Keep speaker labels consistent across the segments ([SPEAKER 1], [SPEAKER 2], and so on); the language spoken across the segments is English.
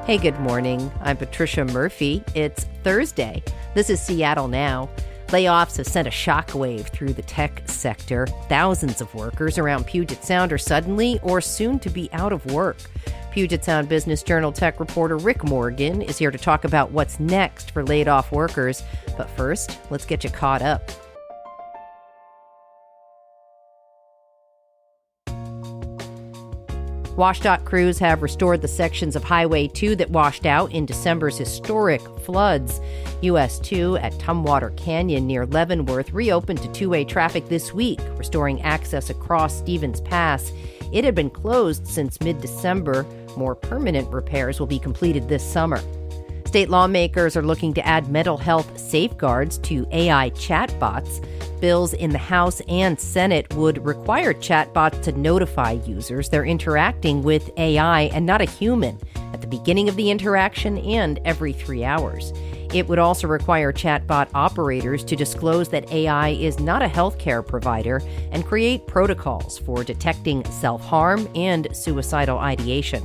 [SPEAKER 1] Hey, good morning. I'm Patricia Murphy. It's Thursday. This is Seattle Now. Layoffs have sent a shockwave through the tech sector. Thousands of workers around Puget Sound are suddenly or soon to be out of work. Puget Sound Business Journal tech reporter Rick Morgan is here to talk about what's next for laid off workers. But first, let's get you caught up. WashDOT crews have restored the sections of Highway 2 that washed out in December's historic floods. US 2 at Tumwater Canyon near Leavenworth reopened to two-way traffic this week, restoring access across Stevens Pass. It had been closed since mid-December. More permanent repairs will be completed this summer. State lawmakers are looking to add mental health safeguards to AI chatbots. Bills in the House and Senate would require chatbots to notify users they're interacting with AI and not a human at the beginning of the interaction and every 3 hours. It would also require chatbot operators to disclose that AI is not a healthcare provider and create protocols for detecting self-harm and suicidal ideation.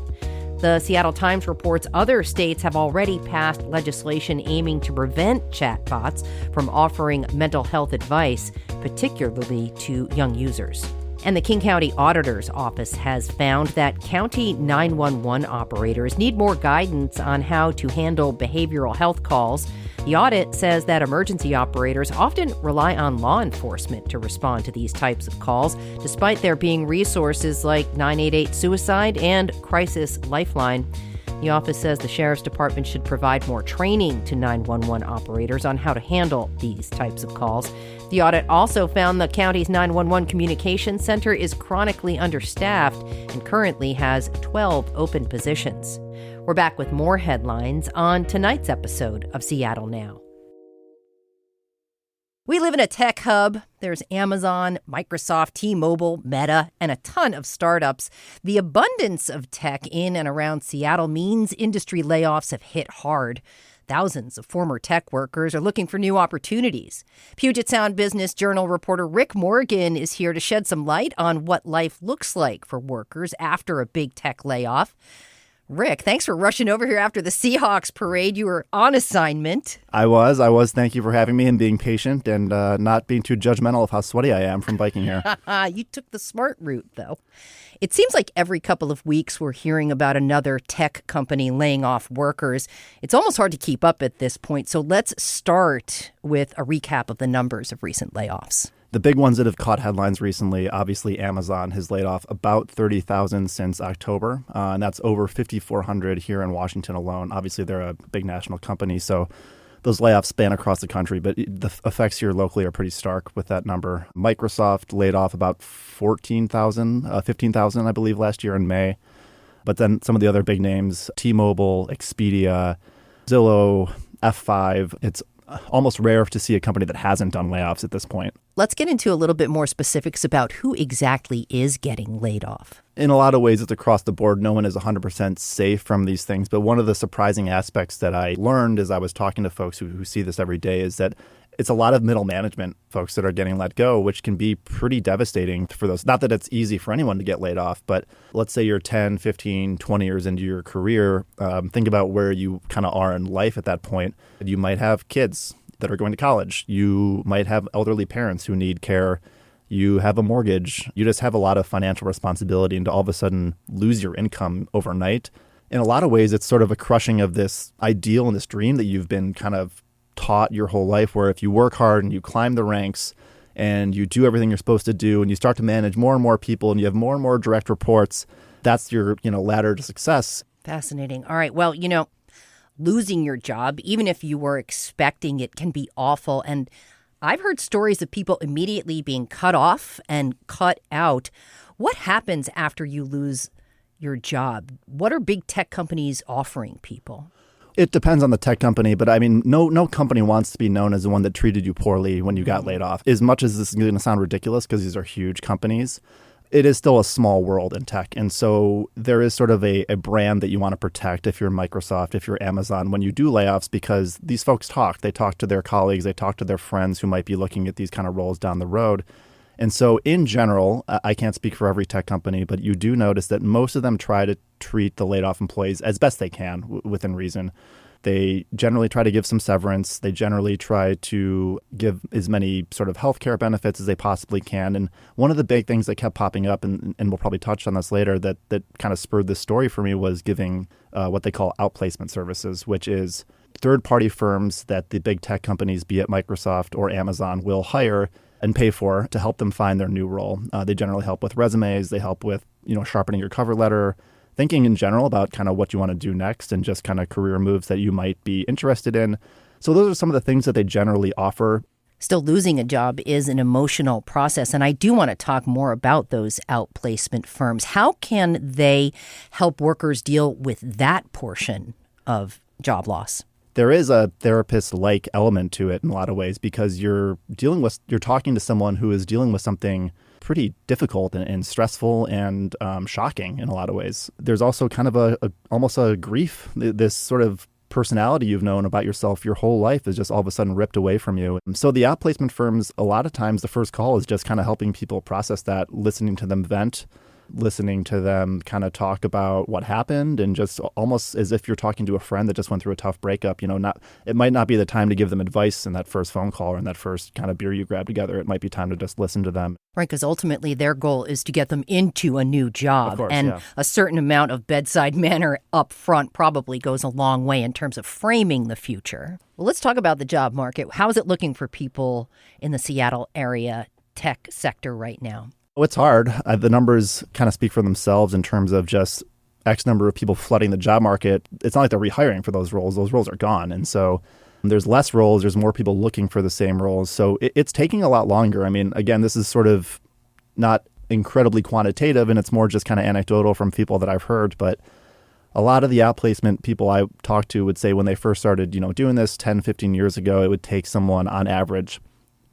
[SPEAKER 1] The Seattle Times reports other states have already passed legislation aiming to prevent chatbots from offering mental health advice, particularly to young users. And the King County Auditor's Office has found that county 911 operators need more guidance on how to handle behavioral health calls. The audit says that emergency operators often rely on law enforcement to respond to these types of calls, despite there being resources like 988 Suicide and Crisis Lifeline. The office says the Sheriff's Department should provide more training to 911 operators on how to handle these types of calls. The audit also found the county's 911 communications center is chronically understaffed and currently has 12 open positions. We're back with more headlines on tonight's episode of Seattle Now. We live in a tech hub. There's Amazon, Microsoft, T-Mobile, Meta, and a ton of startups. The abundance of tech in and around Seattle means industry layoffs have hit hard. Thousands of former tech workers are looking for new opportunities. Puget Sound Business Journal reporter Rick Morgan is here to shed some light on what life looks like for workers after a big tech layoff. Rick, thanks for rushing over here after the Seahawks parade. You were on assignment.
[SPEAKER 2] I was. Thank you for having me and being patient and not being too judgmental of how sweaty I am from biking here.
[SPEAKER 1] You took the smart route, though. It seems like every couple of weeks we're hearing about another tech company laying off workers. It's almost hard to keep up at this point. So let's start with a recap of the numbers of recent layoffs.
[SPEAKER 2] The big ones that have caught headlines recently, obviously Amazon has laid off about 30,000 since October, and that's over 5,400 here in Washington alone. Obviously, they're a big national company, so those layoffs span across the country, but the effects here locally are pretty stark with that number. Microsoft laid off about 15,000, I believe, last year in May. But then some of the other big names, T-Mobile, Expedia, Zillow, F5, it's almost rare to see a company that hasn't done layoffs at this point.
[SPEAKER 1] Let's get into a little bit more specifics about who exactly is getting laid off.
[SPEAKER 2] In a lot of ways, it's across the board. No one is 100% safe from these things. But one of the surprising aspects that I learned as I was talking to folks who see this every day is that it's a lot of middle management folks that are getting let go, which can be pretty devastating for those. Not that it's easy for anyone to get laid off, but let's say you're 10, 15, 20 years into your career. Think about where you kind of are in life at that point. You might have kids that are going to college. You might have elderly parents who need care. You have a mortgage. You just have a lot of financial responsibility, and to all of a sudden lose your income overnight. In a lot of ways, it's sort of a crushing of this ideal and this dream that you've been kind of taught your whole life, where if you work hard and you climb the ranks and you do everything you're supposed to do and you start to manage more and more people and you have more and more direct reports, that's your, ladder to success.
[SPEAKER 1] Fascinating. All right. Well, losing your job, even if you were expecting it, can be awful. And I've heard stories of people immediately being cut off and cut out. What happens after you lose your job? What are big tech companies offering people?
[SPEAKER 2] It depends on the tech company, but I mean, no company wants to be known as the one that treated you poorly when you got laid off. As much as this is going to sound ridiculous because these are huge companies, it is still a small world in tech. And so there is sort of a brand that you want to protect if you're Microsoft, if you're Amazon, when you do layoffs, because these folks talk. They talk to their colleagues. They talk to their friends who might be looking at these kind of roles down the road. And so in general, I can't speak for every tech company, but you do notice that most of them try to treat the laid off employees as best they can within reason. They generally try to give some severance. They generally try to give as many sort of healthcare benefits as they possibly can. And one of the big things that kept popping up, and we'll probably touch on this later, that kind of spurred this story for me was giving what they call outplacement services, which is third-party firms that the big tech companies, be it Microsoft or Amazon, will hire and pay for to help them find their new role. They generally help with resumes. They help with, sharpening your cover letter, thinking in general about kind of what you want to do next and just kind of career moves that you might be interested in. So those are some of the things that they generally offer.
[SPEAKER 1] Still, losing a job is an emotional process, and I do want to talk more about those outplacement firms. How can they help workers deal with that portion of job loss?
[SPEAKER 2] There is a therapist-like element to it in a lot of ways because you're talking to someone who is dealing with something pretty difficult and stressful and shocking in a lot of ways. There's also kind of almost a grief. This sort of personality you've known about yourself your whole life is just all of a sudden ripped away from you. And so the outplacement firms, a lot of times the first call is just kind of helping people process that, listening to them vent, listening to them kind of talk about what happened, and just almost as if you're talking to a friend that just went through a tough breakup. It might not be the time to give them advice in that first phone call or in that first kind of beer you grab together. It might be time to just listen to them.
[SPEAKER 1] Right, because ultimately their goal is to get them into a new job.
[SPEAKER 2] Of course,
[SPEAKER 1] and
[SPEAKER 2] yeah.
[SPEAKER 1] A certain amount of bedside manner up front probably goes a long way in terms of framing the future. Well, let's talk about the job market. How is it looking for people in the Seattle area tech sector right now?
[SPEAKER 2] Oh, it's hard. The numbers kind of speak for themselves in terms of just X number of people flooding the job market. It's not like they're rehiring for those roles. Those roles are gone. And so there's less roles. There's more people looking for the same roles. So it's taking a lot longer. I mean, again, this is sort of not incredibly quantitative, and it's more just kind of anecdotal from people that I've heard. But a lot of the outplacement people I talked to would say when they first started, doing this 10, 15 years ago, it would take someone on average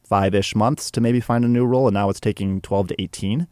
[SPEAKER 2] 5-ish months to maybe find a new role, and now it's taking 12 to 18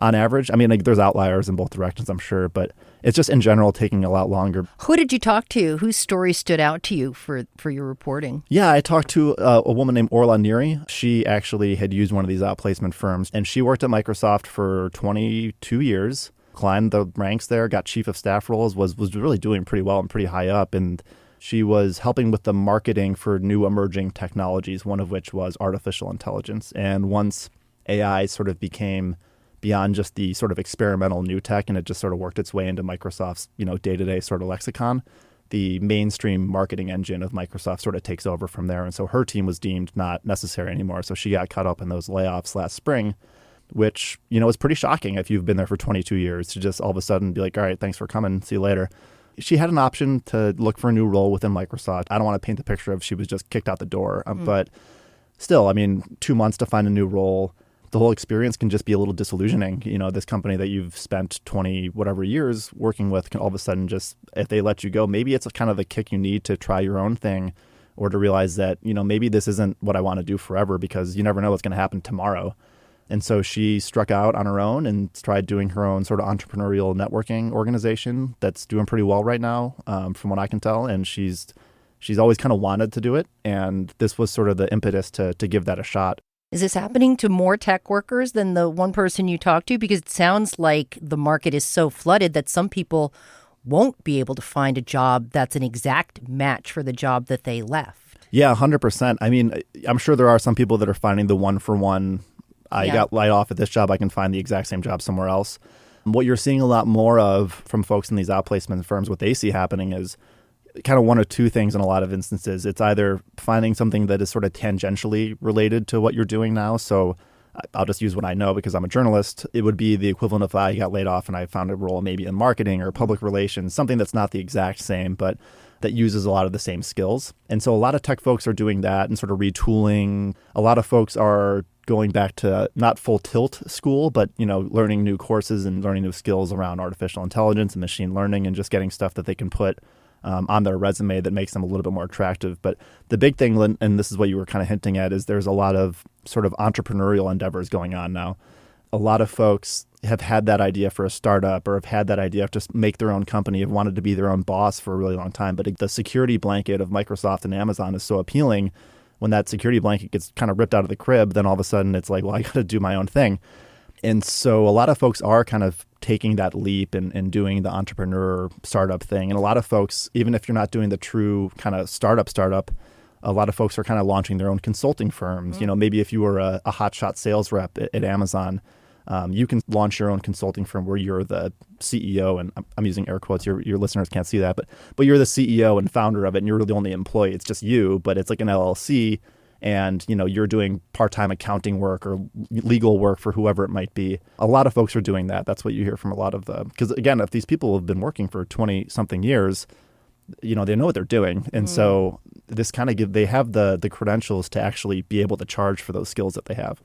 [SPEAKER 2] on average. I mean, there's outliers in both directions, I'm sure, but it's just in general taking a lot longer.
[SPEAKER 1] Who did you talk to? Whose story stood out to you for your reporting?
[SPEAKER 2] Yeah, I talked to a woman named Orla Neary. She actually had used one of these outplacement firms, and she worked at Microsoft for 22 years, climbed the ranks there, got chief of staff roles, was really doing pretty well and pretty high up, and she was helping with the marketing for new emerging technologies, one of which was artificial intelligence. And once AI sort of became beyond just the sort of experimental new tech, and it just sort of worked its way into Microsoft's, day-to-day sort of lexicon, the mainstream marketing engine of Microsoft sort of takes over from there. And so her team was deemed not necessary anymore. So she got caught up in those layoffs last spring, which, is pretty shocking if you've been there for 22 years to just all of a sudden be like, all right, thanks for coming. See you later. She had an option to look for a new role within Microsoft. I don't want to paint the picture of she was just kicked out the door, but still, I mean, 2 months to find a new role, the whole experience can just be a little disillusioning. This company that you've spent 20 whatever years working with can all of a sudden just, if they let you go, maybe it's kind of the kick you need to try your own thing or to realize that, maybe this isn't what I want to do forever because you never know what's going to happen tomorrow. And so she struck out on her own and tried doing her own sort of entrepreneurial networking organization that's doing pretty well right now, from what I can tell. And she's always kind of wanted to do it. And this was sort of the impetus to give that a shot.
[SPEAKER 1] Is this happening to more tech workers than the one person you talked to? Because it sounds like the market is so flooded that some people won't be able to find a job that's an exact match for the job that they left.
[SPEAKER 2] Yeah, 100%. I mean, I'm sure there are some people that are finding the one-for-one. I got laid off at this job, I can find the exact same job somewhere else. What you're seeing a lot more of from folks in these outplacement firms, what they see happening is kind of one or two things in a lot of instances. It's either finding something that is sort of tangentially related to what you're doing now. So I'll just use what I know because I'm a journalist. It would be the equivalent of I got laid off and I found a role maybe in marketing or public relations, something that's not the exact same, but that uses a lot of the same skills. And so a lot of tech folks are doing that and sort of retooling. A lot of folks are going back to not full tilt school, but, learning new courses and learning new skills around artificial intelligence and machine learning and just getting stuff that they can put on their resume that makes them a little bit more attractive. But the big thing, and this is what you were kind of hinting at, is there's a lot of sort of entrepreneurial endeavors going on now. A lot of folks have had that idea for a startup or have had that idea of just make their own company, have wanted to be their own boss for a really long time. But the security blanket of Microsoft and Amazon is so appealing when that security blanket gets kind of ripped out of the crib, then all of a sudden it's like, well, I got to do my own thing. And so a lot of folks are kind of taking that leap and doing the entrepreneur startup thing. And a lot of folks, even if you're not doing the true kind of startup, a lot of folks are kind of launching their own consulting firms. You know, maybe if you were a hotshot sales rep at Amazon, you can launch your own consulting firm where you're the CEO, and I'm using air quotes. Your listeners can't see that, but you're the CEO and founder of it, and you're the only employee. It's just you, but it's like an LLC, and you know you're doing part-time accounting work or legal work for whoever it might be. A lot of folks are doing that. That's what you hear from a lot of the, because again, if these people have been working for 20-something years, you know, they know what they're doing. And so this kind of they have the credentials to actually be able to charge for those skills that they have.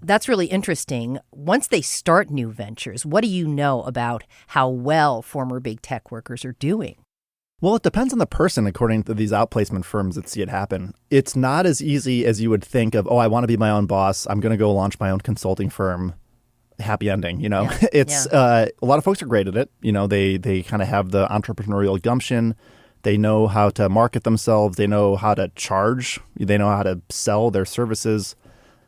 [SPEAKER 1] That's really interesting. Once they start new ventures, what do you know about how well former big tech workers are doing?
[SPEAKER 2] Well, it depends on the person, according to these outplacement firms that see it happen. It's not as easy as you would think of, oh, I want to be my own boss. I'm going to go launch my own consulting firm. Happy ending, you know. Yeah. It's a lot of folks are great at it. You know, they kind of have the entrepreneurial gumption. They know how to market themselves. They know how to charge. They know how to sell their services.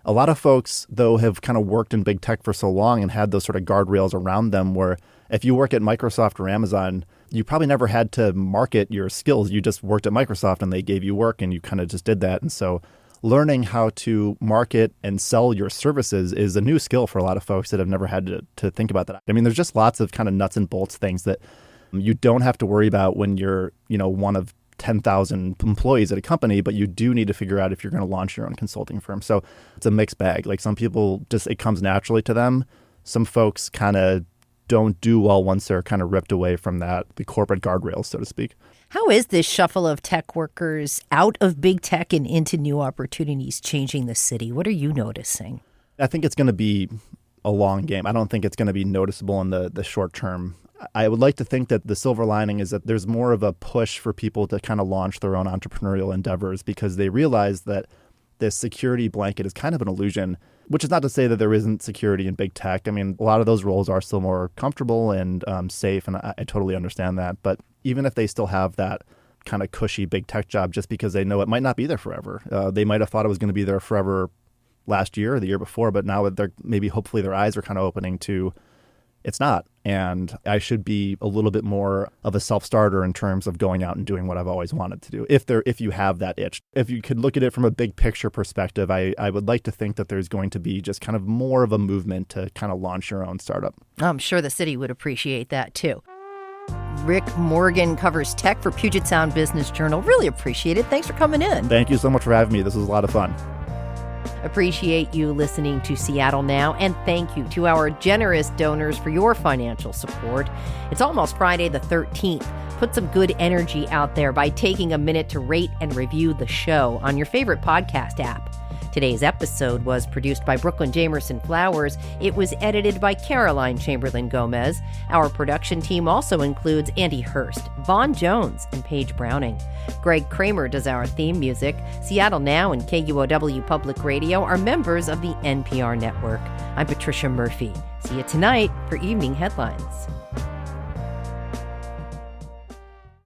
[SPEAKER 2] A lot of folks, though, have kind of worked in big tech for so long and had those sort of guardrails around them where if you work at Microsoft or Amazon, you probably never had to market your skills. You just worked at Microsoft and they gave you work and you kind of just did that. And so learning how to market and sell your services is a new skill for a lot of folks that have never had to think about that. I mean, there's just lots of kind of nuts and bolts things that you don't have to worry about when you're, you know, one of 10,000 employees at a company, but you do need to figure out if you're going to launch your own consulting firm. So it's a mixed bag. Like some people just, it comes naturally to them. Some folks kind of don't do well once they're kind of ripped away from the corporate guardrails, so to speak.
[SPEAKER 1] How is this shuffle of tech workers out of big tech and into new opportunities changing the city? What are you noticing?
[SPEAKER 2] I think it's going to be a long game. I don't think it's going to be noticeable in the short term. I would like to think that the silver lining is that there's more of a push for people to kind of launch their own entrepreneurial endeavors because they realize that this security blanket is kind of an illusion, which is not to say that there isn't security in big tech. I mean, a lot of those roles are still more comfortable and safe, and I totally understand that. But even if they still have that kind of cushy big tech job, just because they know it might not be there forever. They might have thought it was going to be there forever last year or the year before, but now they're maybe hopefully their eyes are kind of opening to it's not. And I should be a little bit more of a self-starter in terms of going out and doing what I've always wanted to do. If you have that itch, if you could look at it from a big picture perspective, I would like to think that there's going to be just kind of more of a movement to kind of launch your own startup.
[SPEAKER 1] I'm sure the city would appreciate that too. Rick Morgan covers tech for Puget Sound Business Journal. Really appreciate it. Thanks for coming in.
[SPEAKER 2] Thank you so much for having me. This was a lot of fun.
[SPEAKER 1] Appreciate you listening to Seattle Now, and thank you to our generous donors for your financial support. It's almost Friday the 13th. Put some good energy out there by taking a minute to rate and review the show on your favorite podcast app. Today's episode was produced by Brooklyn Jamerson Flowers. It was edited by Caroline Chamberlain Gomez. Our production team also includes Andy Hurst, Vaughn Jones, and Paige Browning. Greg Kramer does our theme music. Seattle Now and KUOW Public Radio are members of the NPR network. I'm Patricia Murphy. See you tonight for Evening Headlines.